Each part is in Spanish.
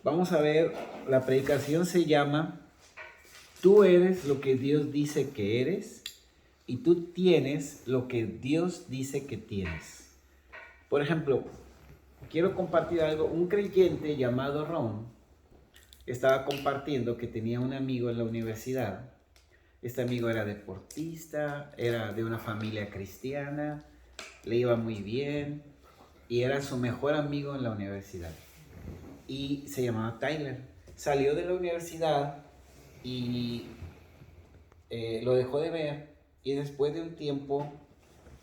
Vamos a ver, la predicación se llama Tú eres lo que Dios dice que eres y tú tienes lo que Dios dice que tienes. Por ejemplo, quiero compartir algo. Un creyente llamado Ron estaba compartiendo que tenía un amigo en la universidad. Este amigo era deportista, era de una familia cristiana, le iba muy bien y era su mejor amigo en la universidad. Y se llamaba Tyler. Salió de la universidad y lo dejó de ver, y después de un tiempo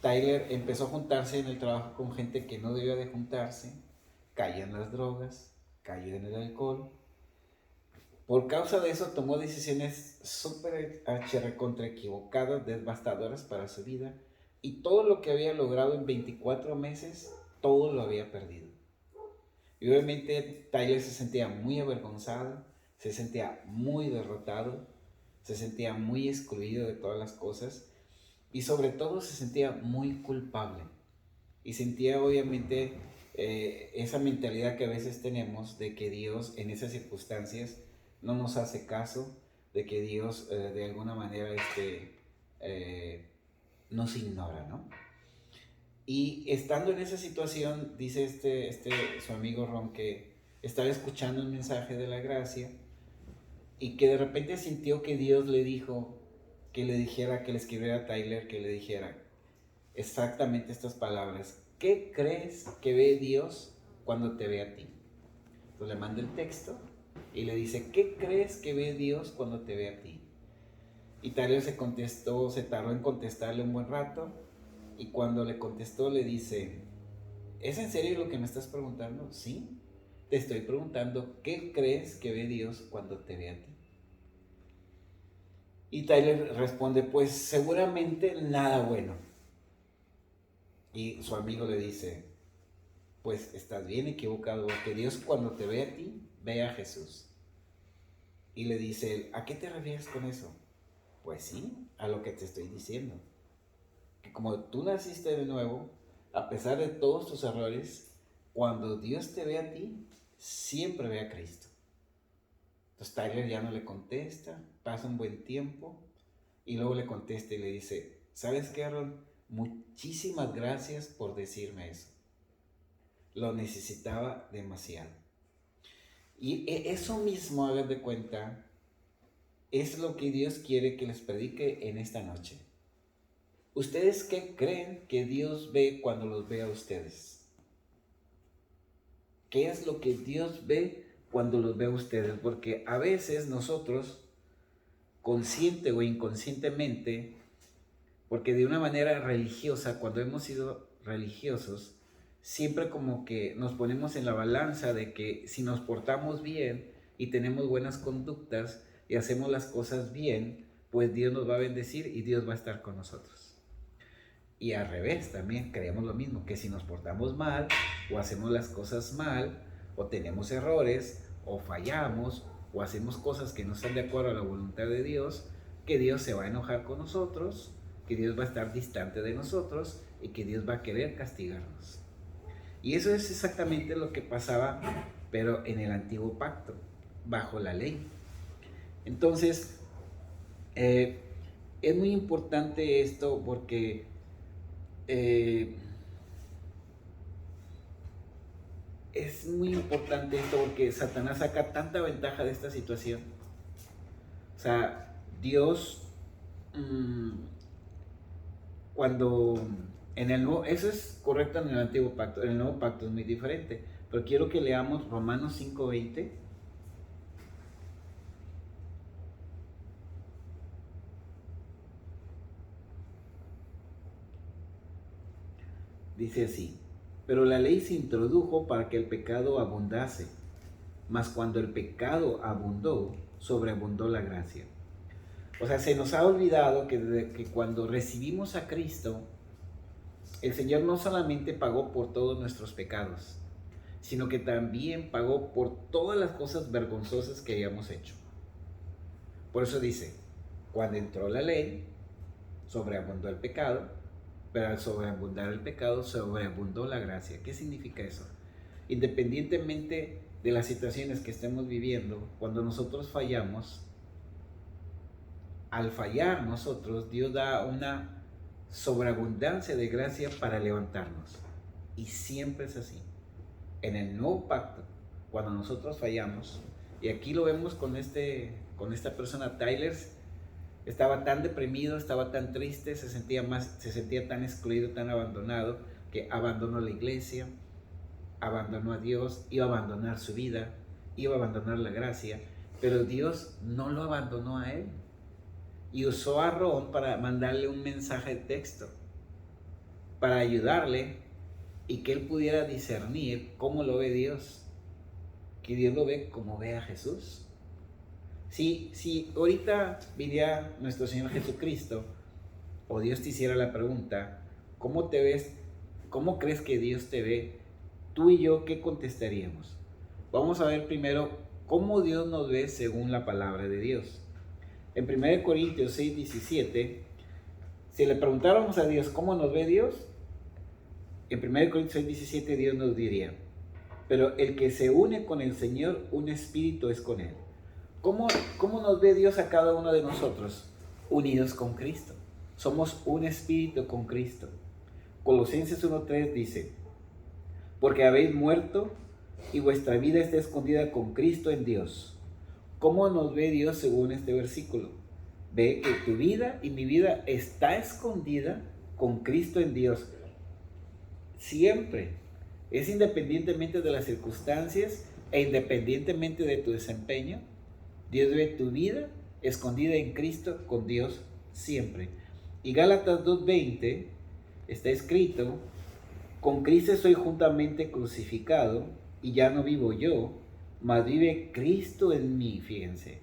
Tyler empezó a juntarse en el trabajo con gente que no debía de juntarse, cayó en las drogas, cayó en el alcohol. Por causa de eso tomó decisiones súper contra equivocadas, devastadoras para su vida, y todo lo que había logrado en 24 meses, todo lo había perdido. Y obviamente Tyler se sentía muy avergonzado, se sentía muy derrotado, se sentía muy excluido de todas las cosas y sobre todo se sentía muy culpable. Y sentía obviamente esa mentalidad que a veces tenemos de que Dios en esas circunstancias no nos hace caso, de que Dios de alguna manera nos ignora, ¿no? Y estando en esa situación, dice su amigo Ron que estaba escuchando un mensaje de la gracia y que de repente sintió que Dios le dijo que le dijera, que le escribiera a Tyler, que le dijera exactamente estas palabras. ¿Qué crees que ve Dios cuando te ve a ti? Entonces le manda el texto y le dice, ¿qué crees que ve Dios cuando te ve a ti? Y Tyler se tardó en contestarle un buen rato, y cuando le contestó le dice, ¿es en serio lo que me estás preguntando? Sí, te estoy preguntando, ¿qué crees que ve Dios cuando te ve a ti? Y Tyler responde, pues seguramente nada bueno. Y su amigo le dice, pues estás bien equivocado, porque Dios cuando te ve a ti, ve a Jesús. Y le dice, ¿a qué te refieres con eso? Pues sí, a lo que te estoy diciendo. Que como tú naciste de nuevo, a pesar de todos tus errores, cuando Dios te ve a ti, siempre ve a Cristo. Entonces Tyler ya no le contesta, pasa un buen tiempo y luego le contesta y le dice, ¿sabes qué, Aaron? Muchísimas gracias por decirme eso. Lo necesitaba demasiado. Y eso mismo, hagan de cuenta, es lo que Dios quiere que les predique en esta noche. ¿Ustedes qué creen que Dios ve cuando los ve a ustedes? ¿Qué es lo que Dios ve cuando los ve a ustedes? Porque a veces nosotros, consciente o inconscientemente, porque de una manera religiosa, cuando hemos sido religiosos, siempre como que nos ponemos en la balanza de que si nos portamos bien y tenemos buenas conductas y hacemos las cosas bien, pues Dios nos va a bendecir y Dios va a estar con nosotros. Y al revés, también creemos lo mismo, que si nos portamos mal o hacemos las cosas mal o tenemos errores o fallamos o hacemos cosas que no están de acuerdo a la voluntad de Dios, que Dios se va a enojar con nosotros, que Dios va a estar distante de nosotros y que Dios va a querer castigarnos. Y eso es exactamente lo que pasaba, pero en el antiguo pacto, bajo la ley. Entonces, es muy importante esto porque es muy importante esto porque Satanás saca tanta ventaja de esta situación. O sea, Dios, cuando en el nuevo, eso es correcto en el antiguo pacto, en el nuevo pacto es muy diferente, pero quiero que leamos Romanos 5:20. Dice así, pero la ley se introdujo para que el pecado abundase, mas cuando el pecado abundó, sobreabundó la gracia. O sea, se nos ha olvidado que cuando recibimos a Cristo, el Señor no solamente pagó por todos nuestros pecados, sino que también pagó por todas las cosas vergonzosas que hayamos hecho. Por eso dice, cuando entró la ley, sobreabundó el pecado, pero al sobreabundar el pecado, sobreabundó la gracia. ¿Qué significa eso? Independientemente de las situaciones que estemos viviendo, cuando nosotros fallamos, al fallar nosotros, Dios da una sobreabundancia de gracia para levantarnos. Y siempre es así. En el nuevo pacto, cuando nosotros fallamos, y aquí lo vemos con esta persona, Tyler, estaba tan deprimido, estaba tan triste, se sentía tan excluido, tan abandonado, que abandonó la iglesia, abandonó a Dios, iba a abandonar su vida, iba a abandonar la gracia, pero Dios no lo abandonó a él. Y usó a Aarón para mandarle un mensaje de texto, para ayudarle y que él pudiera discernir cómo lo ve Dios, que Dios lo ve como ve a Jesús. Si ahorita viniera nuestro Señor Jesucristo, o Dios te hiciera la pregunta, ¿cómo te ves? ¿Cómo crees que Dios te ve? Tú y yo, ¿qué contestaríamos? Vamos a ver primero cómo Dios nos ve según la palabra de Dios. En 1 Corintios 6:17, si le preguntáramos a Dios cómo nos ve Dios, en 1 Corintios 6:17 Dios nos diría, pero el que se une con el Señor, un espíritu es con él. ¿Cómo nos ve Dios a cada uno de nosotros? Unidos con Cristo. Somos un espíritu con Cristo. Colosenses 1:3 dice, porque habéis muerto y vuestra vida está escondida con Cristo en Dios. ¿Cómo nos ve Dios según este versículo? Ve que tu vida y mi vida está escondida con Cristo en Dios. Siempre. Es independientemente de las circunstancias e independientemente de tu desempeño. Dios ve tu vida escondida en Cristo con Dios siempre. Y Gálatas 2:20 está escrito, con Cristo soy juntamente crucificado y ya no vivo yo, mas vive Cristo en mí. Fíjense,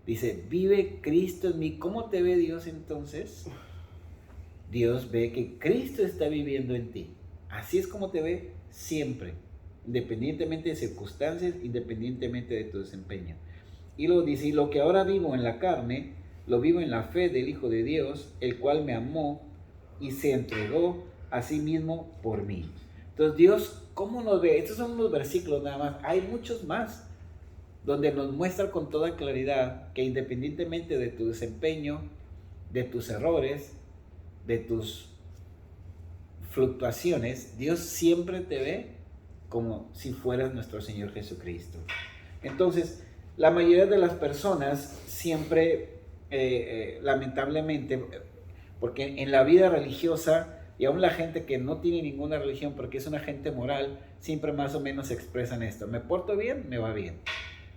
dice, vive Cristo en mí. ¿Cómo te ve Dios entonces? Dios ve que Cristo está viviendo en ti. Así es como te ve siempre, independientemente de circunstancias, independientemente de tu desempeño. Y luego dice, y lo que ahora vivo en la carne, lo vivo en la fe del Hijo de Dios, el cual me amó y se entregó a sí mismo por mí. Entonces Dios, ¿cómo nos ve? Estos son unos versículos nada más. Hay muchos más donde nos muestra con toda claridad que independientemente de tu desempeño, de tus errores, de tus fluctuaciones, Dios siempre te ve como si fueras nuestro Señor Jesucristo. Entonces, la mayoría de las personas siempre, lamentablemente, porque en la vida religiosa, y aún la gente que no tiene ninguna religión, porque es una gente moral, siempre más o menos expresan esto: me porto bien, me va bien;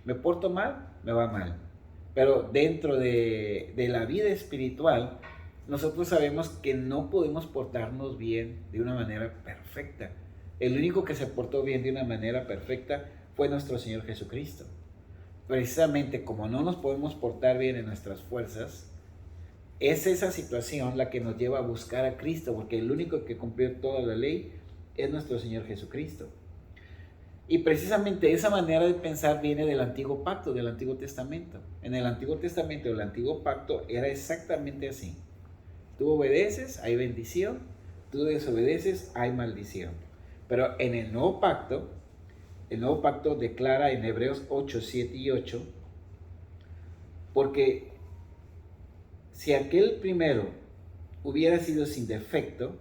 me porto mal, me va mal. Pero dentro de la vida espiritual, nosotros sabemos que no podemos portarnos bien de una manera perfecta. El único que se portó bien de una manera perfecta fue nuestro Señor Jesucristo. Precisamente como no nos podemos portar bien en nuestras fuerzas, es esa situación la que nos lleva a buscar a Cristo, porque el único que cumplió toda la ley es nuestro Señor Jesucristo. Y precisamente esa manera de pensar viene del Antiguo Pacto, del Antiguo Testamento. En el Antiguo Testamento, el Antiguo Pacto era exactamente así. Tú obedeces, hay bendición; tú desobedeces, hay maldición. Pero en el Nuevo Pacto declara en Hebreos 8, 7 y 8, porque si aquel primero hubiera sido sin defecto,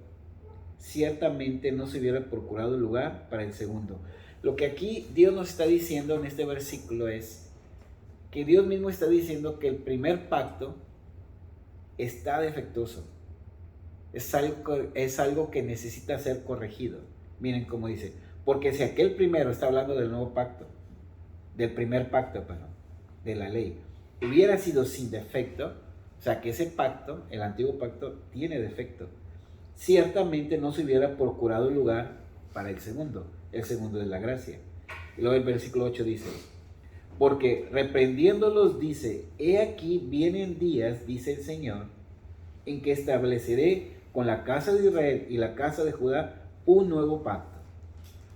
ciertamente no se hubiera procurado lugar para el segundo. Lo que aquí Dios nos está diciendo en este versículo es que Dios mismo está diciendo que el primer pacto está defectuoso. Es algo que necesita ser corregido. Miren cómo dice, porque si aquel primero, está hablando del nuevo pacto, del primer pacto, de la ley, hubiera sido sin defecto, o sea que ese pacto, el antiguo pacto, tiene defecto, ciertamente no se hubiera procurado lugar para el segundo de la gracia. Y luego el versículo 8 dice, porque reprendiéndolos dice, he aquí vienen días, dice el Señor, en que estableceré con la casa de Israel y la casa de Judá un nuevo pacto.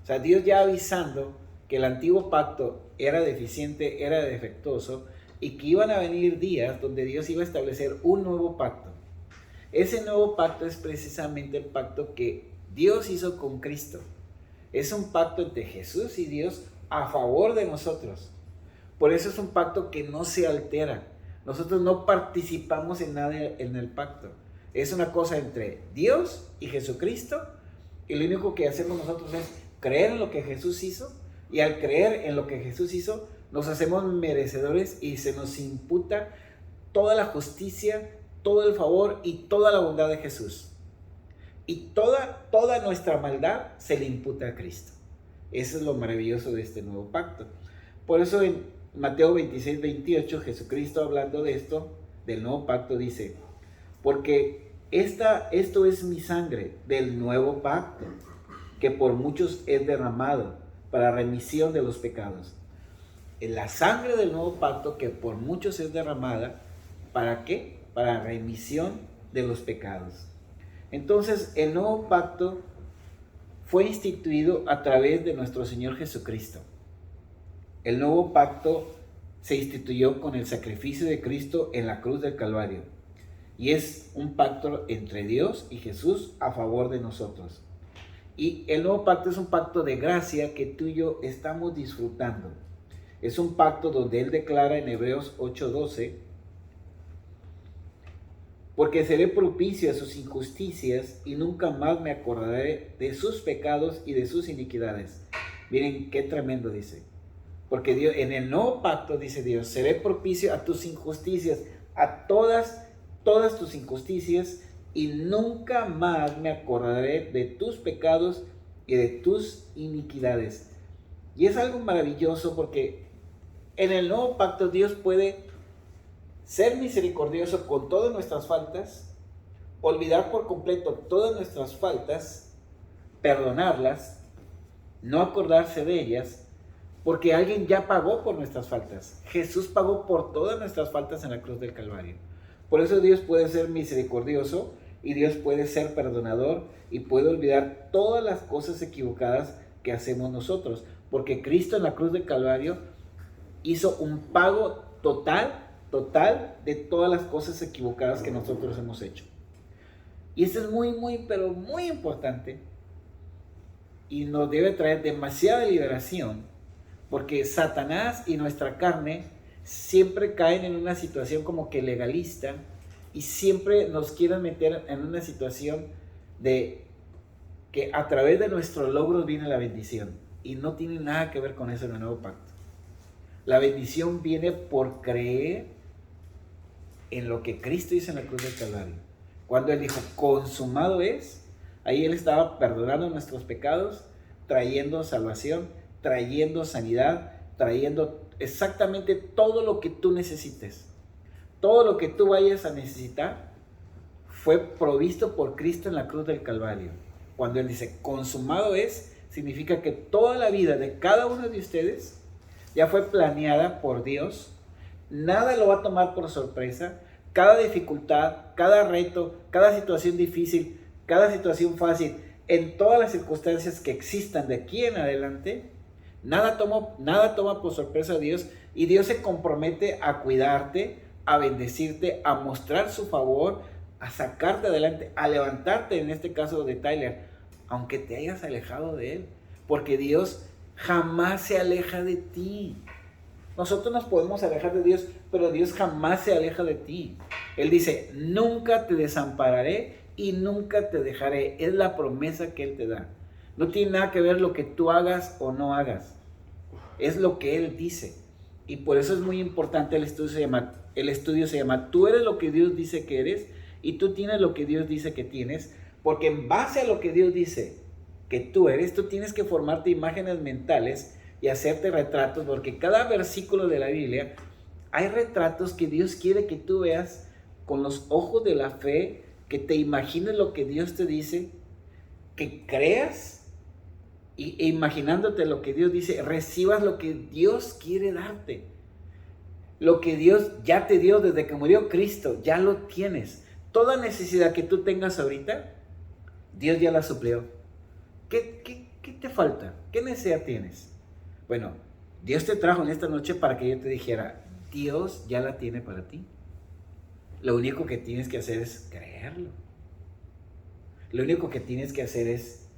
O sea, Dios ya avisando que el antiguo pacto era deficiente, era defectuoso, y que iban a venir días donde Dios iba a establecer un nuevo pacto. Ese nuevo pacto es precisamente el pacto que Dios hizo con Cristo. Es un pacto entre Jesús y Dios a favor de nosotros. Por eso es un pacto que no se altera. Nosotros no participamos en nada en el pacto. Es una cosa entre Dios y Jesucristo, y lo único que hacemos nosotros es creer en lo que Jesús hizo, y al creer en lo que Jesús hizo, nos hacemos merecedores y se nos imputa toda la justicia, todo el favor y toda la bondad de Jesús. Y toda nuestra maldad se le imputa a Cristo. Eso es lo maravilloso de este nuevo pacto. Por eso en Mateo 26, 28, Jesucristo hablando de esto, del nuevo pacto, dice: porque esto es mi sangre del nuevo pacto, que por muchos es derramado para remisión de los pecados. La sangre del nuevo pacto que por muchos es derramada, ¿para qué? Para remisión de los pecados. Entonces, el nuevo pacto fue instituido a través de nuestro Señor Jesucristo. El nuevo pacto se instituyó con el sacrificio de Cristo en la cruz del Calvario. Y es un pacto entre Dios y Jesús a favor de nosotros. Y el nuevo pacto es un pacto de gracia que tú y yo estamos disfrutando. Es un pacto donde Él declara en Hebreos 8:12: porque seré propicio a sus injusticias y nunca más me acordaré de sus pecados y de sus iniquidades. Miren qué tremendo dice. Porque Dios, en el nuevo pacto dice Dios: seré propicio a tus injusticias, a todas tus injusticias, y nunca más me acordaré de tus pecados y de tus iniquidades. Y es algo maravilloso porque en el nuevo pacto Dios puede ser misericordioso con todas nuestras faltas, olvidar por completo todas nuestras faltas, perdonarlas, no acordarse de ellas, porque alguien ya pagó por nuestras faltas. Jesús pagó por todas nuestras faltas en la cruz del Calvario. Por eso Dios puede ser misericordioso y Dios puede ser perdonador y puede olvidar todas las cosas equivocadas que hacemos nosotros, porque Cristo en la cruz del Calvario hizo un pago total de todas las cosas equivocadas que nosotros hemos hecho. Y esto es pero muy importante, y nos debe traer demasiada liberación, porque Satanás y nuestra carne siempre caen en una situación como que legalista, y siempre nos quieren meter en una situación de que a través de nuestros logros viene la bendición, y no tiene nada que ver con eso en el nuevo pacto. La bendición viene por creer en lo que Cristo hizo en la cruz del Calvario. Cuando Él dijo, consumado es, ahí Él estaba perdonando nuestros pecados, trayendo salvación, trayendo sanidad, trayendo exactamente todo lo que tú necesites. Todo lo que tú vayas a necesitar fue provisto por Cristo en la cruz del Calvario. Cuando Él dice, consumado es, significa que toda la vida de cada uno de ustedes ya fue planeada por Dios. Nada lo va a tomar por sorpresa. Cada dificultad, cada reto, cada situación difícil, cada situación fácil, en todas las circunstancias que existan de aquí en adelante, nada toma por sorpresa a Dios, y Dios se compromete a cuidarte, a bendecirte, a mostrar su favor, a sacarte adelante, a levantarte, en este caso de Tyler, aunque te hayas alejado de Él, porque Dios jamás se aleja de ti. Nosotros nos podemos alejar de Dios, pero Dios jamás se aleja de ti. Él dice, nunca te desampararé y nunca te dejaré. Es la promesa que Él te da. No tiene nada que ver lo que tú hagas o no hagas. Es lo que Él dice. Y por eso es muy importante el estudio se llama Tú eres lo que Dios dice que eres, y tú tienes lo que Dios dice que tienes, porque en base a lo que Dios dice que tú eres, tú tienes que formarte imágenes mentales y hacerte retratos, porque cada versículo de la Biblia hay retratos que Dios quiere que tú veas con los ojos de la fe, que te imagines lo que Dios te dice, que creas e imaginándote lo que Dios dice, recibas lo que Dios quiere darte. Lo que Dios ya te dio desde que murió Cristo, ya lo tienes. Toda necesidad que tú tengas ahorita, Dios ya la suplió. ¿Qué te falta? ¿Qué necesidad tienes? Bueno, Dios te trajo en esta noche para que yo te dijera, Dios ya la tiene para ti. Lo único que tienes que hacer es creerlo. Lo único que tienes que hacer es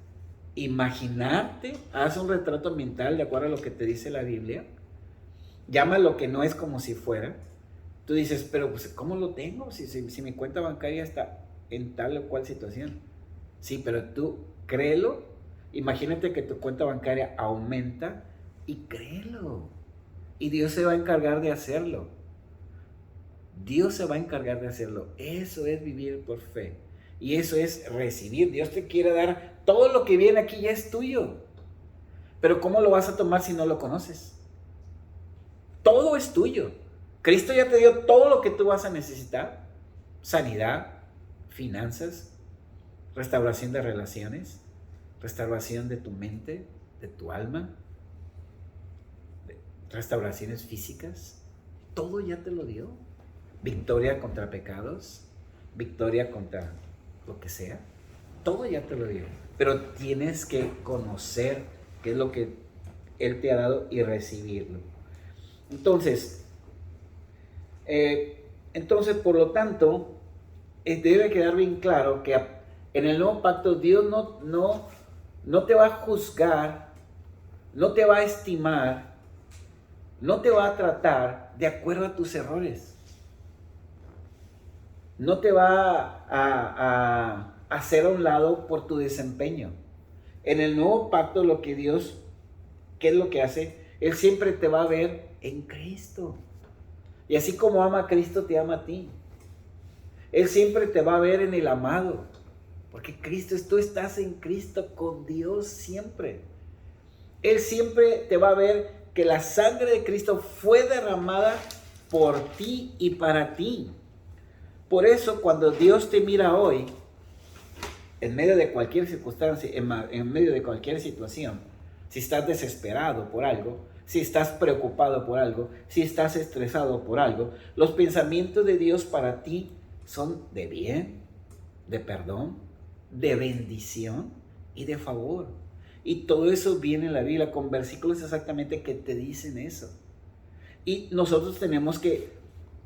imaginarte, haz un retrato mental de acuerdo a lo que te dice la Biblia, llama lo que no es como si fuera. Tú dices, pero pues, ¿cómo lo tengo? Si mi cuenta bancaria está en tal o cual situación. Sí, pero tú créelo, imagínate que tu cuenta bancaria aumenta y créelo. Y Dios se va a encargar de hacerlo. Dios se va a encargar de hacerlo. Eso es vivir por fe. Y eso es recibir. Dios te quiere dar todo lo que viene aquí, ya es tuyo. Pero ¿cómo lo vas a tomar si no lo conoces? Todo es tuyo. Cristo ya te dio todo lo que tú vas a necesitar. Sanidad, finanzas, restauración de relaciones, restauración de tu mente, de tu alma, restauraciones físicas. Todo ya te lo dio. Victoria contra pecados, victoria contra lo que sea. Todo ya te lo dio. Pero tienes que conocer qué es lo que Él te ha dado y recibirlo. Entonces, por lo tanto, debe quedar bien claro que en el nuevo pacto Dios no te va a juzgar, no te va a estimar, no te va a tratar de acuerdo a tus errores. No te va a hacer a un lado por tu desempeño. En el nuevo pacto lo que Dios, ¿qué es lo que hace? Él siempre te va a ver en Cristo. Y así como ama a Cristo, te ama a ti. Él siempre te va a ver en el amado. Porque tú estás en Cristo con Dios siempre. Él siempre te va a ver que la sangre de Cristo fue derramada por ti y para ti. Por eso cuando Dios te mira hoy, en medio de cualquier circunstancia, en medio de cualquier situación, si estás desesperado por algo, si estás preocupado por algo, si estás estresado por algo, los pensamientos de Dios para ti son de bien, de perdón, de bendición y de favor. Y todo eso viene en la Biblia con versículos exactamente que te dicen eso. Y nosotros tenemos que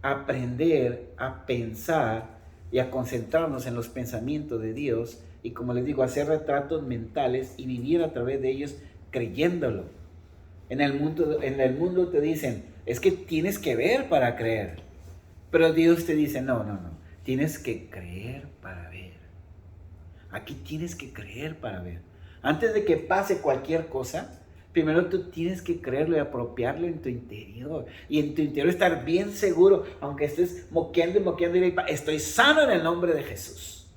aprender a pensar y a concentrarnos en los pensamientos de Dios y, como les digo, hacer retratos mentales y vivir a través de ellos creyéndolo. En el mundo te dicen, es que tienes que ver para creer, pero Dios te dice, no, tienes que creer para ver. Aquí tienes que creer para ver. Antes de que pase cualquier cosa, primero tú tienes que creerlo y apropiarlo en tu interior. Y en tu interior estar bien seguro, aunque estés moqueando y estoy sano en el nombre de Jesús.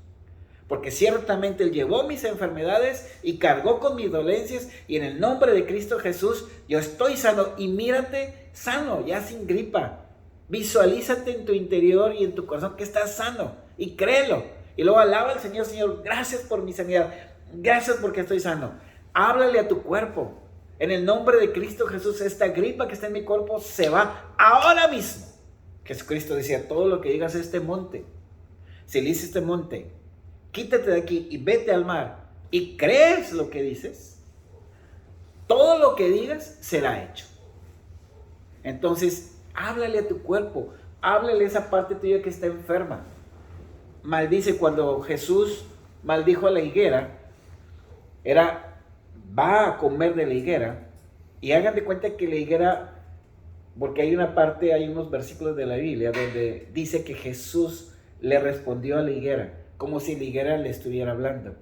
Porque ciertamente Él llevó mis enfermedades y cargó con mis dolencias. Y en el nombre de Cristo Jesús, yo estoy sano. Y mírate sano, ya sin gripa. Visualízate en tu interior y en tu corazón que estás sano. Y créelo. Y luego alaba al Señor, Señor, gracias por mi sanidad. Gracias porque estoy sano. Háblale a tu cuerpo. En el nombre de Cristo Jesús, esta gripa que está en mi cuerpo se va ahora mismo. Jesucristo decía, todo lo que digas a este monte, si le dices este monte, quítate de aquí y vete al mar, y crees lo que dices, todo lo que digas será hecho. Entonces, háblale a tu cuerpo, háblale a esa parte tuya que está enferma. Maldice, cuando Jesús maldijo a la higuera, va a comer de la higuera, y hagan de cuenta que la higuera, porque hay unos versículos de la Biblia donde dice que Jesús le respondió a la higuera, como si la higuera le estuviera hablando,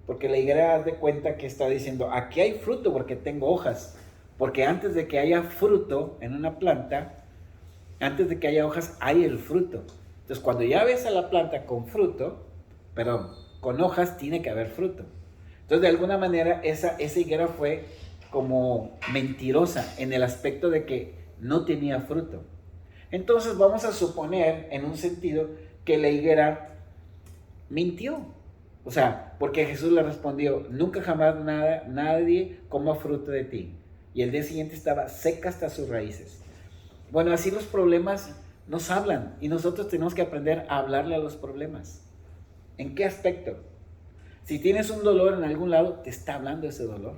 porque la higuera, haz de cuenta que está diciendo, aquí hay fruto porque tengo hojas, porque antes de que haya fruto en una planta, antes de que haya hojas, hay el fruto. Entonces, cuando ya ves a la planta con con hojas, tiene que haber fruto. Entonces, de alguna manera, esa higuera fue como mentirosa en el aspecto de que no tenía fruto. Entonces, vamos a suponer, en un sentido, que la higuera mintió. O sea, porque Jesús le respondió, nunca jamás nadie coma fruto de ti. Y el día siguiente estaba seca hasta sus raíces. Bueno, así los problemas nos hablan y nosotros tenemos que aprender a hablarle a los problemas. ¿En qué aspecto? Si tienes un dolor en algún lado, te está hablando ese dolor.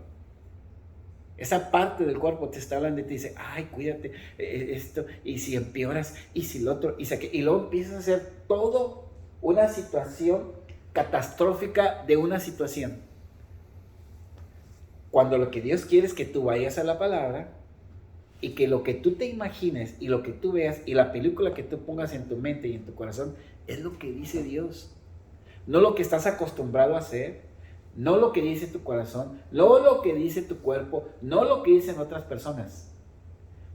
Esa parte del cuerpo te está hablando y te dice, ay, cuídate, esto, y si empeoras, y si lo otro, y luego empiezas a hacer todo una situación catastrófica de una situación. Cuando lo que Dios quiere es que tú vayas a la palabra y que lo que tú te imagines y lo que tú veas y la película que tú pongas en tu mente y en tu corazón es lo que dice Dios. No lo que estás acostumbrado a hacer, no lo que dice tu corazón, no lo que dice tu cuerpo, no lo que dicen otras personas,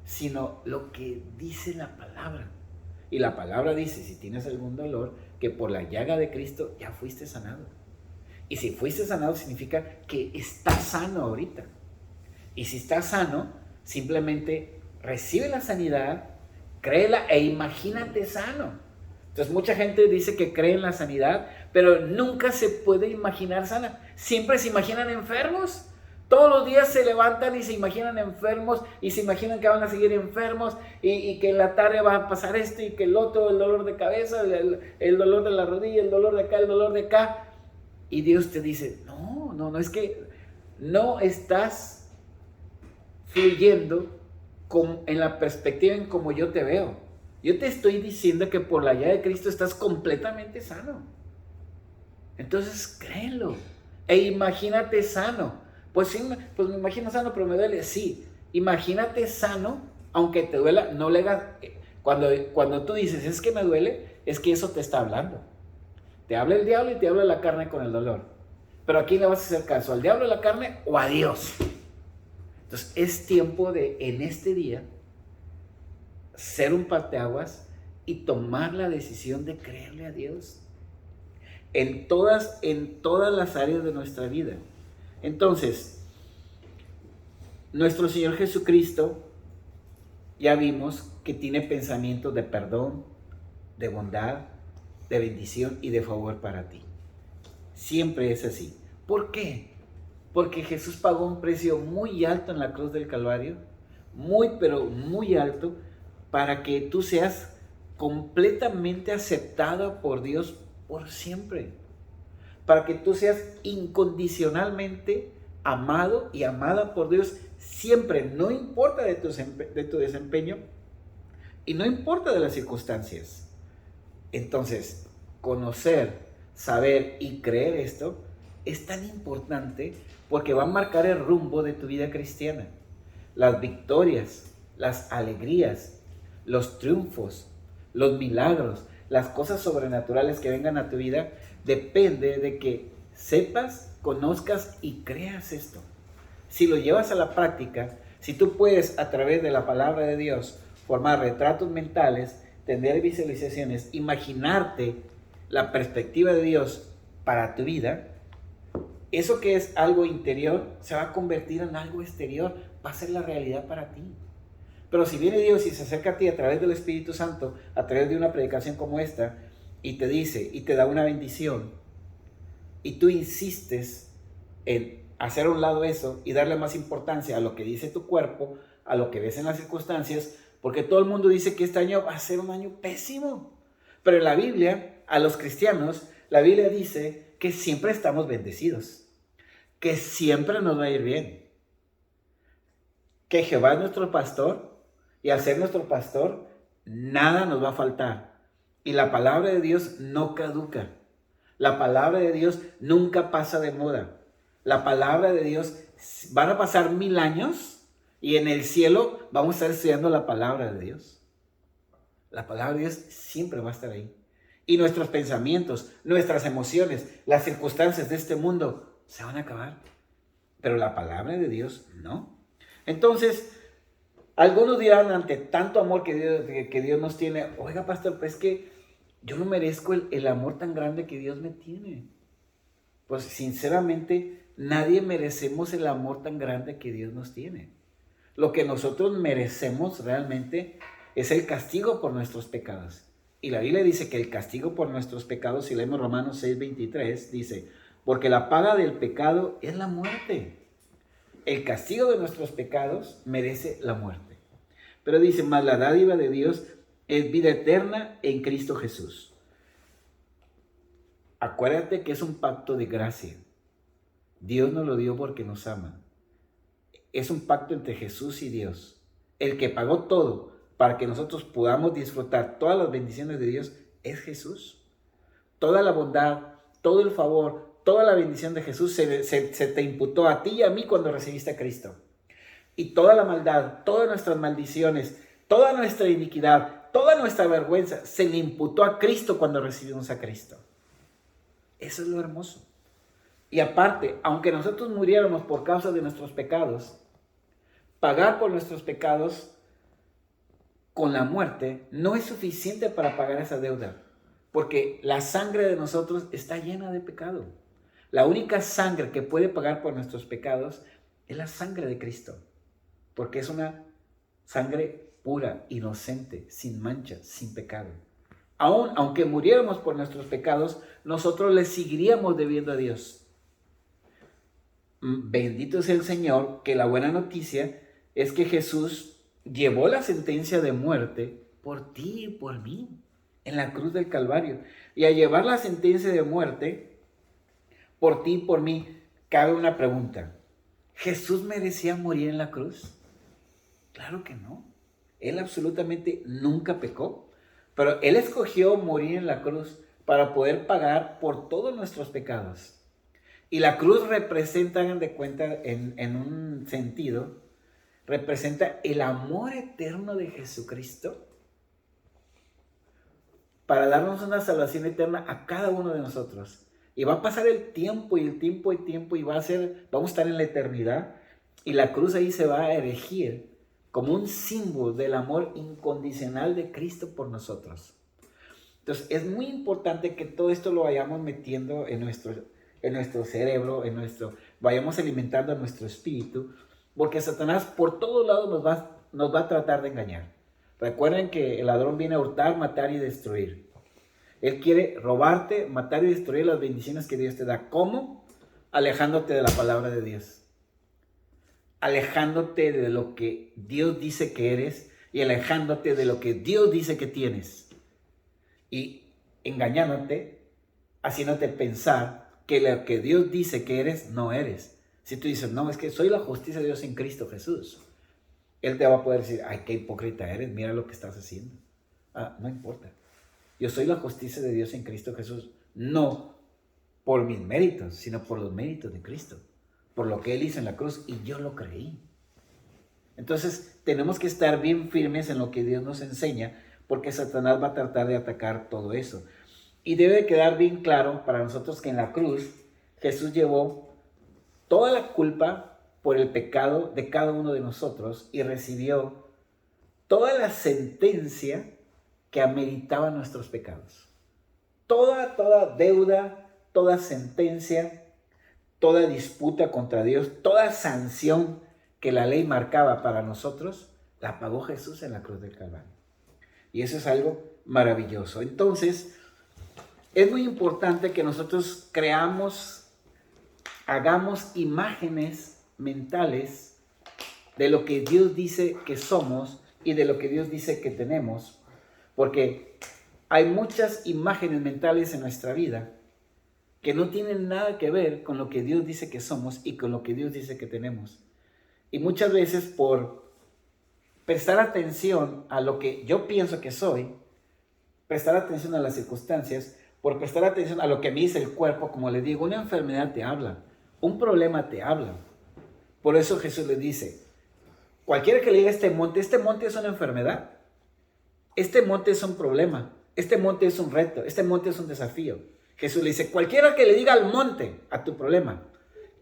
sino lo que dice la palabra. Y la palabra dice, si tienes algún dolor, que por la llaga de Cristo ya fuiste sanado. Y si fuiste sanado significa que estás sano ahorita. Y si estás sano, simplemente recibe la sanidad, créela e imagínate sano. Entonces mucha gente dice que cree en la sanidad, pero nunca se puede imaginar sana. Siempre se imaginan enfermos. Todos los días se levantan y se imaginan enfermos y se imaginan que van a seguir enfermos y que en la tarde va a pasar esto y que el otro, el dolor de cabeza, el dolor de la rodilla, el dolor de acá, el dolor de acá. Y Dios te dice, no, es que no estás fluyendo en la perspectiva en como yo te veo. Yo te estoy diciendo que por la llaga de Cristo estás completamente sano. Entonces créelo e imagínate sano. Pues sí, pues me imagino sano, pero me duele. Sí, imagínate sano, aunque te duela, no le hagas. Cuando tú dices, es que me duele, es que eso te está hablando. Te habla el diablo y te habla la carne con el dolor. Pero ¿a quién le vas a hacer caso? ¿Al diablo, a la carne o a Dios? Entonces es tiempo de, en este día, ser un parteaguas y tomar la decisión de creerle a Dios en todas las áreas de nuestra vida. Entonces, nuestro Señor Jesucristo, ya vimos que tiene pensamientos de perdón, de bondad, de bendición y de favor para ti. Siempre es así. ¿Por qué? Porque Jesús pagó un precio muy alto en la cruz del Calvario, pero muy alto, para que tú seas completamente aceptado por Dios por siempre. Para que tú seas incondicionalmente amado y amada por Dios siempre, no importa de tu desempeño y no importa de las circunstancias. Entonces, conocer, saber y creer esto es tan importante porque va a marcar el rumbo de tu vida cristiana. Las victorias, las alegrías, los triunfos, los milagros, las cosas sobrenaturales que vengan a tu vida, depende de que sepas, conozcas y creas esto. Si lo llevas a la práctica, si tú puedes a través de la palabra de Dios formar retratos mentales, tener visualizaciones, imaginarte la perspectiva de Dios para tu vida, eso que es algo interior se va a convertir en algo exterior, va a ser la realidad para ti. Pero si viene Dios y se acerca a ti a través del Espíritu Santo, a través de una predicación como esta, y te dice, y te da una bendición, y tú insistes en hacer a un lado eso y darle más importancia a lo que dice tu cuerpo, a lo que ves en las circunstancias, porque todo el mundo dice que este año va a ser un año pésimo. Pero en la Biblia, a los cristianos, la Biblia dice que siempre estamos bendecidos, que siempre nos va a ir bien, que Jehová es nuestro pastor y al ser nuestro pastor, nada nos va a faltar. Y la palabra de Dios no caduca. La palabra de Dios nunca pasa de moda. La palabra de Dios, van a pasar 1000 años y en el cielo vamos a estar estudiando la palabra de Dios. La palabra de Dios siempre va a estar ahí. Y nuestros pensamientos, nuestras emociones, las circunstancias de este mundo se van a acabar. Pero la palabra de Dios no. Entonces, algunos dirán ante tanto amor que Dios nos tiene, oiga pastor, pues es que yo no merezco el amor tan grande que Dios me tiene. Pues sinceramente, nadie merecemos el amor tan grande que Dios nos tiene. Lo que nosotros merecemos realmente es el castigo por nuestros pecados. Y la Biblia dice que el castigo por nuestros pecados, si leemos Romanos 6:23, dice, porque la paga del pecado es la muerte. El castigo de nuestros pecados merece la muerte. Pero dice, mas la dádiva de Dios es vida eterna en Cristo Jesús. Acuérdate que es un pacto de gracia. Dios nos lo dio porque nos ama. Es un pacto entre Jesús y Dios. El que pagó todo para que nosotros podamos disfrutar todas las bendiciones de Dios es Jesús. Toda la bondad, todo el favor, toda la bendición de Jesús se te imputó a ti y a mí cuando recibiste a Cristo. Y toda la maldad, todas nuestras maldiciones, toda nuestra iniquidad, toda nuestra vergüenza se le imputó a Cristo cuando recibimos a Cristo. Eso es lo hermoso. Y aparte, aunque nosotros muriéramos por causa de nuestros pecados, pagar por nuestros pecados con la muerte no es suficiente para pagar esa deuda, porque la sangre de nosotros está llena de pecado. La única sangre que puede pagar por nuestros pecados es la sangre de Cristo, porque es una sangre pura, inocente, sin mancha, sin pecado. Aunque muriéramos por nuestros pecados, nosotros le seguiríamos debiendo a Dios. Bendito sea el Señor, que la buena noticia es que Jesús llevó la sentencia de muerte por ti y por mí en la cruz del Calvario. Y al llevar la sentencia de muerte por ti y por mí, cabe una pregunta. ¿Jesús merecía morir en la cruz? Claro que no. Él absolutamente nunca pecó, pero Él escogió morir en la cruz para poder pagar por todos nuestros pecados. Y la cruz representa, hagan de cuenta, en un sentido, representa el amor eterno de Jesucristo para darnos una salvación eterna a cada uno de nosotros. Y va a pasar el tiempo y el tiempo y tiempo y vamos a estar en la eternidad, y la cruz ahí se va a erigir como un símbolo del amor incondicional de Cristo por nosotros. Entonces es muy importante que todo esto lo vayamos metiendo en nuestro cerebro, vayamos alimentando a nuestro espíritu, porque Satanás por todos lados nos va a tratar de engañar. Recuerden que el ladrón viene a hurtar, matar y destruir. Él quiere robarte, matar y destruir las bendiciones que Dios te da. ¿Cómo? Alejándote de la palabra de Dios. Alejándote de lo que Dios dice que eres y alejándote de lo que Dios dice que tienes. Y engañándote, haciéndote pensar que lo que Dios dice que eres, no eres. Si tú dices, no, es que soy la justicia de Dios en Cristo Jesús, Él te va a poder decir, ay, qué hipócrita eres, mira lo que estás haciendo. No importa. Yo soy la justicia de Dios en Cristo Jesús, no por mis méritos, sino por los méritos de Cristo, por lo que Él hizo en la cruz, y yo lo creí. Entonces, tenemos que estar bien firmes en lo que Dios nos enseña, porque Satanás va a tratar de atacar todo eso. Y debe quedar bien claro para nosotros que en la cruz Jesús llevó toda la culpa por el pecado de cada uno de nosotros y recibió toda la sentencia que ameritaba nuestros pecados. Toda deuda, toda sentencia, toda disputa contra Dios, toda sanción que la ley marcaba para nosotros, la pagó Jesús en la cruz del Calvario. Y eso es algo maravilloso. Entonces, es muy importante que nosotros hagamos imágenes mentales de lo que Dios dice que somos y de lo que Dios dice que tenemos, porque hay muchas imágenes mentales en nuestra vida que no tienen nada que ver con lo que Dios dice que somos y con lo que Dios dice que tenemos. Y muchas veces por prestar atención a lo que yo pienso que soy, prestar atención a las circunstancias, por prestar atención a lo que me dice el cuerpo, como les digo, una enfermedad te habla, un problema te habla. Por eso Jesús le dice, cualquiera que le diga este monte es una enfermedad, este monte es un problema, este monte es un reto, este monte es un desafío. Jesús le dice, cualquiera que le diga al monte, a tu problema,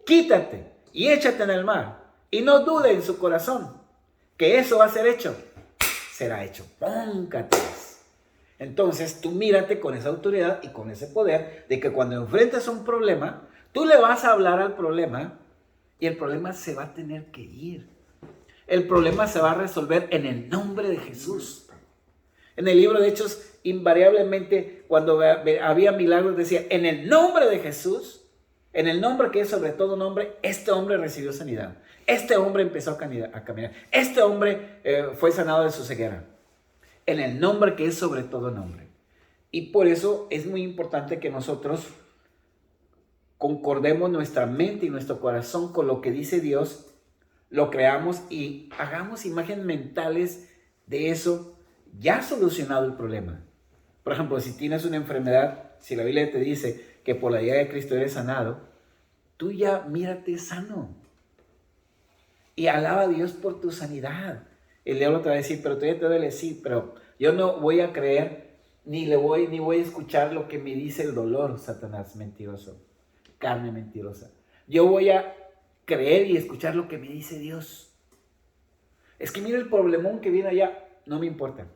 quítate y échate en el mar, y no dude en su corazón que eso va a ser hecho, será hecho. Póncate. Entonces tú mírate con esa autoridad y con ese poder de que cuando enfrentas un problema, tú le vas a hablar al problema y el problema se va a tener que ir. El problema se va a resolver en el nombre de Jesús. En el libro de Hechos, invariablemente, cuando había milagros, decía, en el nombre de Jesús, en el nombre que es sobre todo nombre, este hombre recibió sanidad. Este hombre empezó a caminar. Este hombre fue sanado de su ceguera. En el nombre que es sobre todo nombre. Y por eso es muy importante que nosotros concordemos nuestra mente y nuestro corazón con lo que dice Dios, lo creamos y hagamos imágenes mentales de eso ya solucionado el problema. Por ejemplo, si tienes una enfermedad, si la Biblia te dice que por la llaga de Cristo eres sanado, tú ya mírate sano. Y alaba a Dios por tu sanidad. El diablo te va a decir, pero todavía te duele, sí, pero yo no voy a creer, ni voy a escuchar lo que me dice el dolor, Satanás mentiroso, carne mentirosa. Yo voy a creer y escuchar lo que me dice Dios. Es que mira el problemón que viene allá, no me importa.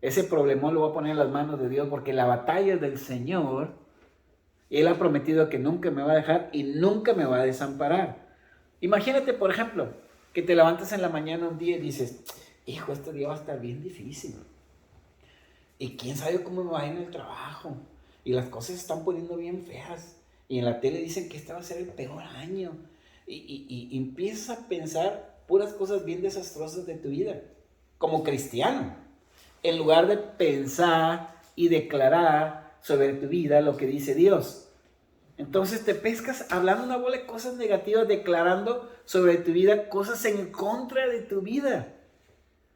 Ese problemón lo voy a poner en las manos de Dios, porque la batalla es del Señor, y Él ha prometido que nunca me va a dejar y nunca me va a desamparar. Imagínate, por ejemplo, que te levantas en la mañana un día y dices, hijo, este día va a estar bien difícil. Y quién sabe cómo me va en el trabajo. Y las cosas se están poniendo bien feas. Y en la tele dicen que este va a ser el peor año. Y empiezas a pensar puras cosas bien desastrosas de tu vida, como cristiano. En lugar de pensar y declarar sobre tu vida lo que dice Dios. Entonces te pescas hablando una bola de cosas negativas, declarando sobre tu vida cosas en contra de tu vida.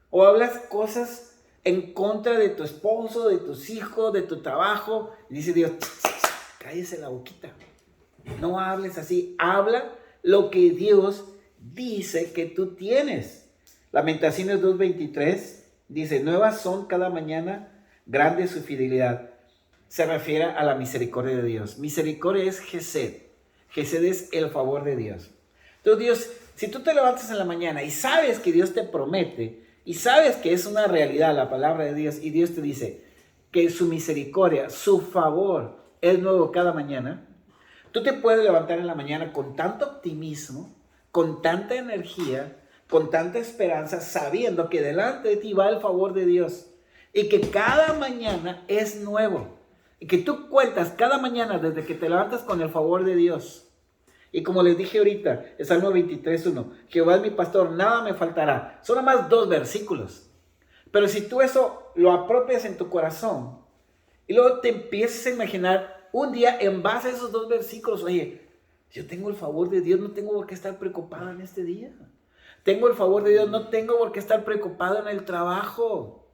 O hablas cosas en contra de tu esposo, de tus hijos, de tu trabajo. Y dice Dios, cállese la boquita. No hables así. Habla lo que Dios dice que tú tienes. Lamentaciones 2:23 dice, nuevas son cada mañana, grande es su fidelidad. Se refiere a la misericordia de Dios. Misericordia es Gesed. Gesed es el favor de Dios. Entonces Dios, si tú te levantas en la mañana y sabes que Dios te promete, y sabes que es una realidad la palabra de Dios, y Dios te dice que su misericordia, su favor es nuevo cada mañana, tú te puedes levantar en la mañana con tanto optimismo, con tanta energía, con tanta esperanza, sabiendo que delante de ti va el favor de Dios y que cada mañana es nuevo. Y que tú cuentas cada mañana desde que te levantas con el favor de Dios. Y como les dije ahorita, el Salmo 23:1, Jehová es mi pastor, nada me faltará. Son nada más 2 versículos. Pero si tú eso lo apropias en tu corazón y luego te empiezas a imaginar un día en base a esos 2 versículos, oye, yo tengo el favor de Dios, no tengo por qué estar preocupado en este día. Tengo el favor de Dios, no tengo por qué estar preocupado en el trabajo.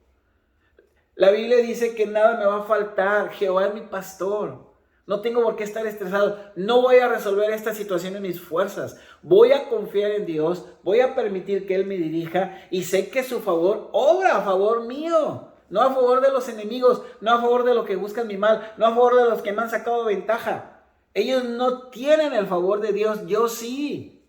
La Biblia dice que nada me va a faltar. Jehová es mi pastor. No tengo por qué estar estresado. No voy a resolver esta situación en mis fuerzas. Voy a confiar en Dios. Voy a permitir que Él me dirija. Y sé que su favor obra a favor mío. No a favor de los enemigos. No a favor de los que buscan mi mal. No a favor de los que me han sacado ventaja. Ellos no tienen el favor de Dios. Yo sí.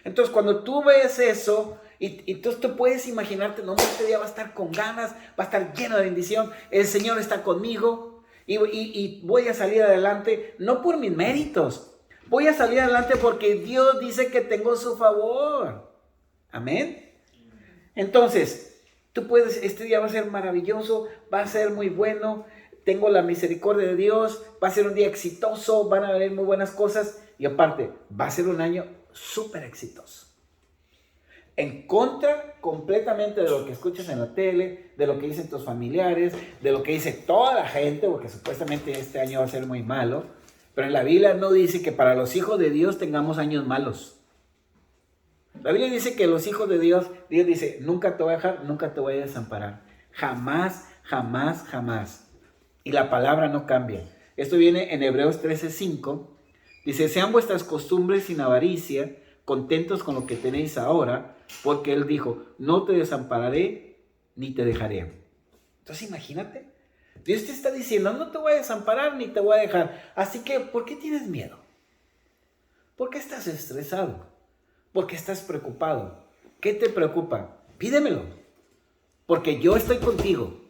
Entonces cuando tú ves eso, y entonces tú puedes imaginarte, no, este día va a estar con ganas, va a estar lleno de bendición, el Señor está conmigo y voy a salir adelante, no por mis méritos, voy a salir adelante porque Dios dice que tengo su favor. Amén. Entonces, tú puedes, este día va a ser maravilloso, va a ser muy bueno, tengo la misericordia de Dios, va a ser un día exitoso, van a haber muy buenas cosas y aparte, va a ser un año súper exitoso. En contra completamente de lo que escuchas en la tele, de lo que dicen tus familiares, de lo que dice toda la gente, porque supuestamente este año va a ser muy malo, pero en la Biblia no dice que para los hijos de Dios tengamos años malos. La Biblia dice que los hijos de Dios, Dios dice, nunca te voy a dejar, nunca te voy a desamparar. Jamás, jamás, jamás. Y la palabra no cambia. Esto viene en Hebreos 13:5. Dice, sean vuestras costumbres sin avaricia, contentos con lo que tenéis ahora, porque Él dijo, no te desampararé ni te dejaré. Entonces imagínate, Dios te está diciendo, no te voy a desamparar ni te voy a dejar. Así que, ¿por qué tienes miedo? ¿Por qué estás estresado? ¿Por qué estás preocupado? ¿Qué te preocupa? Pídemelo, porque yo estoy contigo.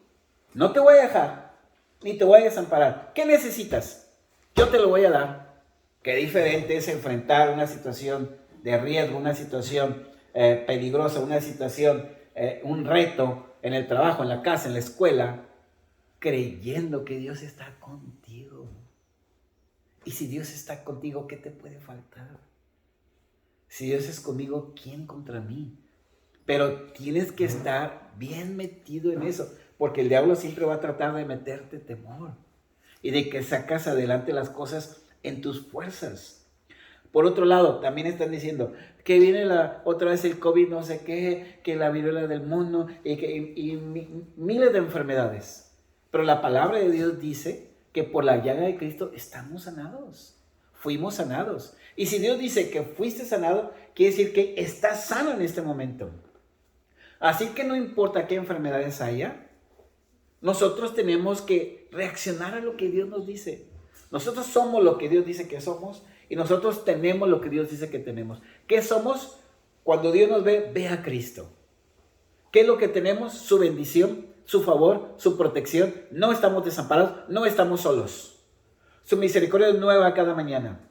No te voy a dejar ni te voy a desamparar. ¿Qué necesitas? Yo te lo voy a dar. Qué diferente es enfrentar una situación de riesgo, una situación peligrosa, una situación, un reto en el trabajo, en la casa, en la escuela, creyendo que Dios está contigo. Y si Dios está contigo, ¿qué te puede faltar? Si Dios es conmigo, ¿quién contra mí? Pero tienes que estar bien metido en eso, porque el diablo siempre va a tratar de meterte temor y de que sacas adelante las cosas en tus fuerzas. Por otro lado, también están diciendo que viene otra vez el COVID, no sé qué, que la viruela del mono y miles de enfermedades. Pero la palabra de Dios dice que por la llaga de Cristo estamos sanados. Fuimos sanados. Y si Dios dice que fuiste sanado, quiere decir que estás sano en este momento. Así que no importa qué enfermedades haya, nosotros tenemos que reaccionar a lo que Dios nos dice. Nosotros somos lo que Dios dice que somos y nosotros tenemos lo que Dios dice que tenemos. ¿Qué somos? Cuando Dios nos ve a Cristo. ¿Qué es lo que tenemos? Su bendición, su favor, su protección. No estamos desamparados, no estamos solos. Su misericordia es nueva cada mañana.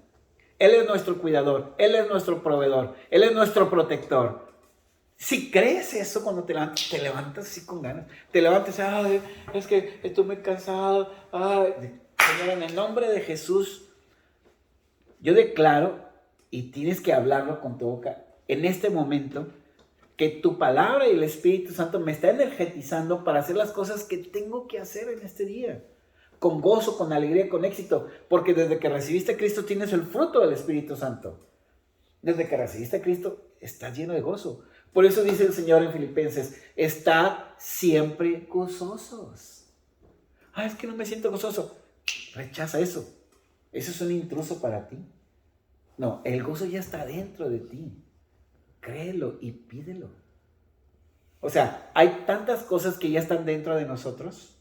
Él es nuestro cuidador, Él es nuestro proveedor, Él es nuestro protector. Si crees eso cuando te levantas así con ganas. Te levantas, ay, es que estoy muy cansado. Ay. Señor, en el nombre de Jesús, yo declaro, y tienes que hablarlo con tu boca, en este momento, que tu palabra y el Espíritu Santo me está energetizando para hacer las cosas que tengo que hacer en este día. Con gozo, con alegría, con éxito. Porque desde que recibiste a Cristo tienes el fruto del Espíritu Santo. Desde que recibiste a Cristo estás lleno de gozo. Por eso dice el Señor en Filipenses, estad siempre gozosos. Ah, es que no me siento gozoso. Rechaza eso. Eso es un intruso para ti. No, el gozo ya está dentro de ti. Créelo y pídelo. O sea, hay tantas cosas que ya están dentro de nosotros,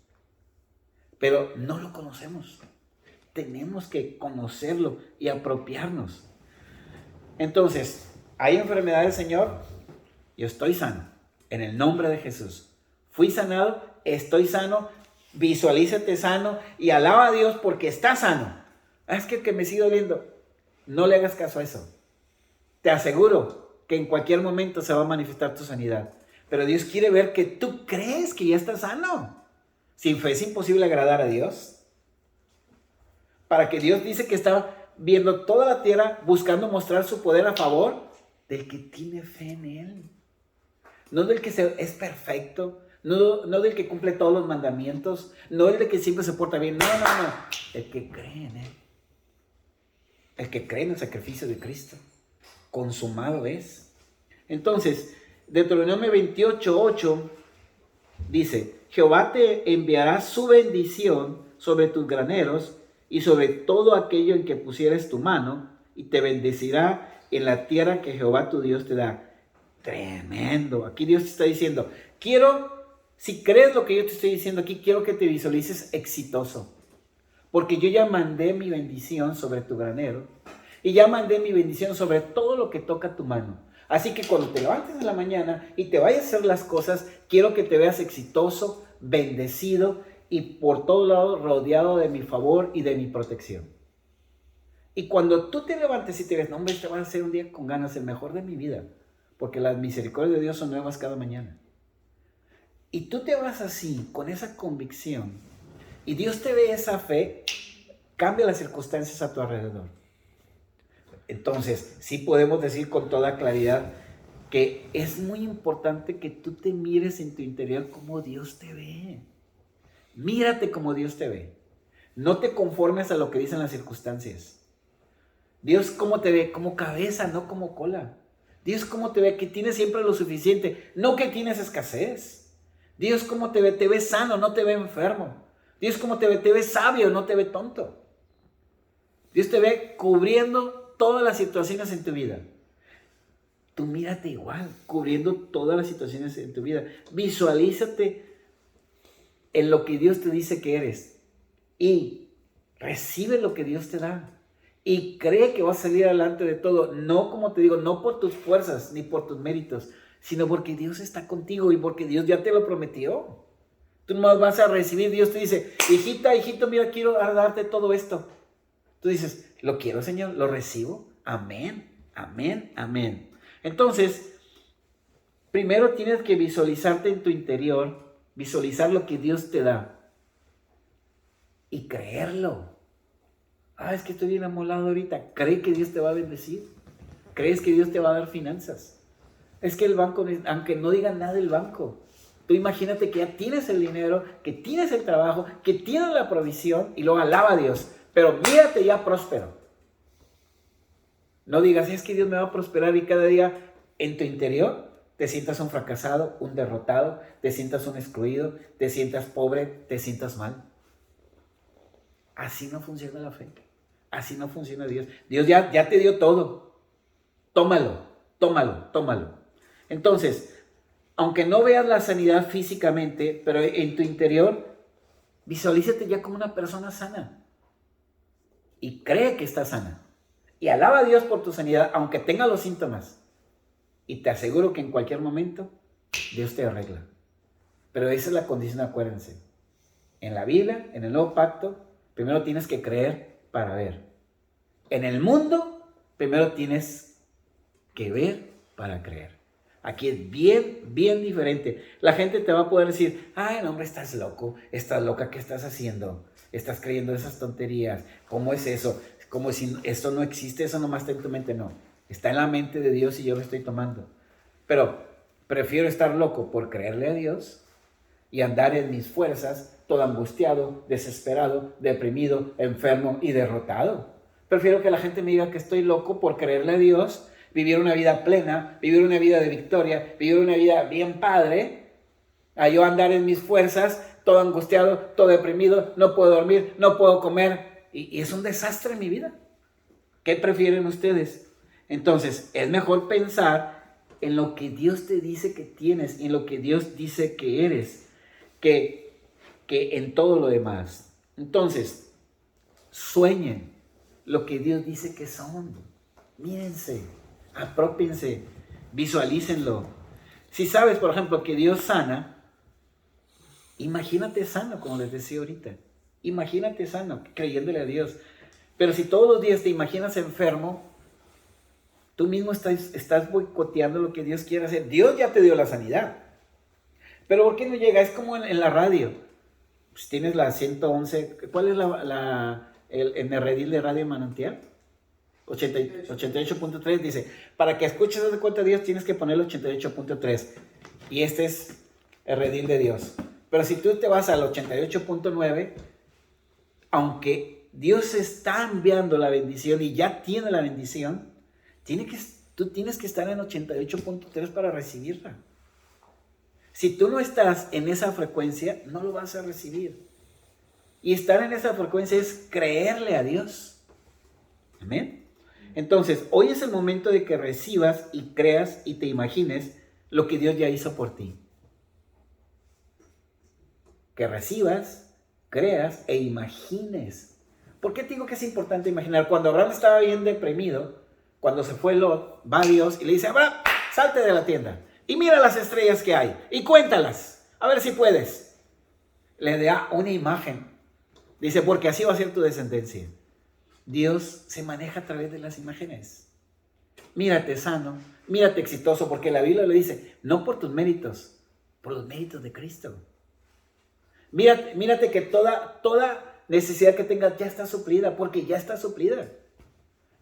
pero no lo conocemos. Tenemos que conocerlo y apropiarnos. Entonces, ¿hay enfermedades, Señor? Yo estoy sano, en el nombre de Jesús. Fui sanado, estoy sano, visualízate sano y alaba a Dios porque está sano. Es que me sigue doliendo. No le hagas caso a eso. Te aseguro que en cualquier momento se va a manifestar tu sanidad. Pero Dios quiere ver que tú crees que ya estás sano. Sin fe es imposible agradar a Dios. Para que Dios dice que está viendo toda la tierra buscando mostrar su poder a favor del que tiene fe en Él. No del que es perfecto, no del que cumple todos los mandamientos, no el de que siempre se porta bien, no. El que cree en Él. El que cree en el sacrificio de Cristo. Consumado es. Entonces, Deuteronomio 28:8 dice, Jehová te enviará su bendición sobre tus graneros y sobre todo aquello en que pusieres tu mano, y te bendecirá en la tierra que Jehová tu Dios te da. Tremendo. Aquí Dios te está diciendo, si crees lo que yo te estoy diciendo aquí, quiero que te visualices exitoso. Porque yo ya mandé mi bendición sobre tu granero y ya mandé mi bendición sobre todo lo que toca tu mano. Así que cuando te levantes en la mañana y te vayas a hacer las cosas, quiero que te veas exitoso, bendecido y por todos lados rodeado de mi favor y de mi protección. Y cuando tú te levantes y te ves, no hombre, este va a ser un día con ganas, el mejor de mi vida, porque las misericordias de Dios son nuevas cada mañana. Y tú te vas así, con esa convicción, y Dios te ve esa fe, cambia las circunstancias a tu alrededor. Entonces, sí podemos decir con toda claridad que es muy importante que tú te mires en tu interior como Dios te ve. Mírate como Dios te ve. No te conformes a lo que dicen las circunstancias. Dios, ¿cómo te ve? Como cabeza, no como cola. Dios, ¿cómo te ve? Que tienes siempre lo suficiente, no que tienes escasez. Dios, ¿cómo te ve? Te ve sano, no te ve enfermo. Dios, ¿cómo te ve? Te ve sabio, no te ve tonto. Dios te ve cubriendo todas las situaciones en tu vida. Tú mírate igual, cubriendo todas las situaciones en tu vida. Visualízate en lo que Dios te dice que eres. Y recibe lo que Dios te da. Y cree que vas a salir adelante de todo. No, como te digo, no por tus fuerzas ni por tus méritos, sino porque Dios está contigo y porque Dios ya te lo prometió. Tú no vas a recibir. Dios te dice, hijito, mira, quiero darte todo esto. Tú dices, lo quiero, Señor, lo recibo. Amén, amén, amén. Entonces, primero tienes que visualizarte en tu interior, visualizar lo que Dios te da y creerlo. Es que estoy bien amolado ahorita. ¿Cree que Dios te va a bendecir? ¿Crees que Dios te va a dar finanzas? Es que el banco, aunque no diga nada del banco, tú imagínate que ya tienes el dinero, que tienes el trabajo, que tienes la provisión y luego alaba a Dios. Pero mírate ya próspero. No digas, es que Dios me va a prosperar y cada día en tu interior te sientas un fracasado, un derrotado, te sientas un excluido, te sientas pobre, te sientas mal. Así no funciona la fe. Así no funciona Dios. Dios ya te dio todo. Tómalo, tómalo, tómalo. Entonces, aunque no veas la sanidad físicamente, pero en tu interior, visualízate ya como una persona sana. Y cree que está sana. Y alaba a Dios por tu sanidad, aunque tenga los síntomas. Y te aseguro que en cualquier momento, Dios te arregla. Pero esa es la condición, acuérdense. En la Biblia, en el Nuevo Pacto, primero tienes que creer para ver. En el mundo, primero tienes que ver para creer. Aquí es bien diferente. La gente te va a poder decir, ay, no, hombre, estás loco, estás loca, ¿qué estás haciendo? Estás creyendo esas tonterías. ¿Cómo es eso? Como si esto no existe, eso nomás está en tu mente. No, está en la mente de Dios y yo lo estoy tomando. Pero prefiero estar loco por creerle a Dios y andar en mis fuerzas, todo angustiado, desesperado, deprimido, enfermo y derrotado. Prefiero que la gente me diga que estoy loco por creerle a Dios, vivir una vida plena, vivir una vida de victoria, vivir una vida bien padre, a yo andar en mis fuerzas, todo angustiado, todo deprimido, no puedo dormir, no puedo comer, y es un desastre en mi vida. ¿Qué prefieren ustedes? Entonces, es mejor pensar en lo que Dios te dice que tienes, en lo que Dios dice que eres, que en todo lo demás. Entonces, sueñen lo que Dios dice que son. Mírense, apropiense, visualícenlo. Si sabes, por ejemplo, que Dios sana, imagínate sano, como les decía ahorita. Imagínate sano, creyéndole a Dios. Pero si todos los días te imaginas enfermo, tú mismo estás boicoteando lo que Dios quiere hacer. Dios ya te dio la sanidad. Pero ¿por qué no llega? Es como en la radio. Pues tienes la 111. ¿Cuál es el redil de Radio Manantial? 88.3 dice, para que escuches de cuenta de Dios tienes que poner el 88.3. Y este es el redil de Dios. Pero si tú te vas al 88.9, aunque Dios está enviando la bendición y ya tiene la bendición, tú tienes que estar en 88.3 para recibirla. Si tú no estás en esa frecuencia, no lo vas a recibir. Y estar en esa frecuencia es creerle a Dios. Amén. Entonces, hoy es el momento de que recibas y creas y te imagines lo que Dios ya hizo por ti. Que recibas, creas e imagines. ¿Por qué te digo que es importante imaginar? Cuando Abraham estaba bien deprimido, cuando se fue Lot, va a Dios y le dice, Abraham, salte de la tienda y mira las estrellas que hay y cuéntalas, a ver si puedes. Le da una imagen. Dice, porque así va a ser tu descendencia. Dios se maneja a través de las imágenes. Mírate sano, mírate exitoso, porque la Biblia le dice, no por tus méritos, por los méritos de Cristo. Mírate que toda necesidad que tengas ya está suplida, porque ya está suplida.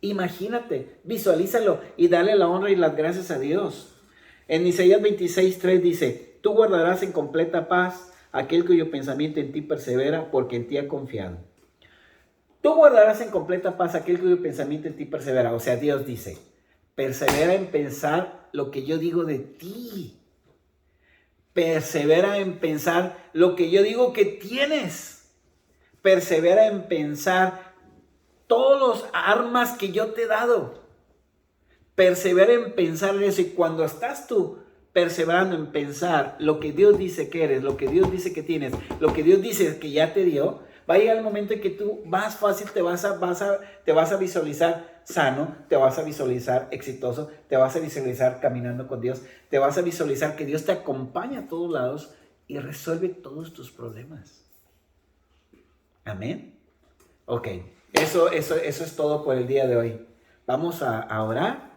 Imagínate, visualízalo y dale la honra y las gracias a Dios. En Isaías 26:3 dice, tú guardarás en completa paz aquel cuyo pensamiento en ti persevera, porque en ti ha confiado. Tú guardarás en completa paz aquel cuyo pensamiento en ti persevera. O sea, Dios dice, persevera en pensar lo que yo digo de ti. Persevera en pensar lo que yo digo que tienes. Persevera en pensar todas las armas que yo te he dado. Persevera en pensar eso. Y cuando estás tú perseverando en pensar lo que Dios dice que eres, lo que Dios dice que tienes, lo que Dios dice que ya te dio, va a llegar el momento en que tú más fácil te vas a visualizar sano, te vas a visualizar exitoso, te vas a visualizar caminando con Dios, te vas a visualizar que Dios te acompaña a todos lados y resuelve todos tus problemas. Amén. Ok, eso es todo por el día de hoy. Vamos a orar.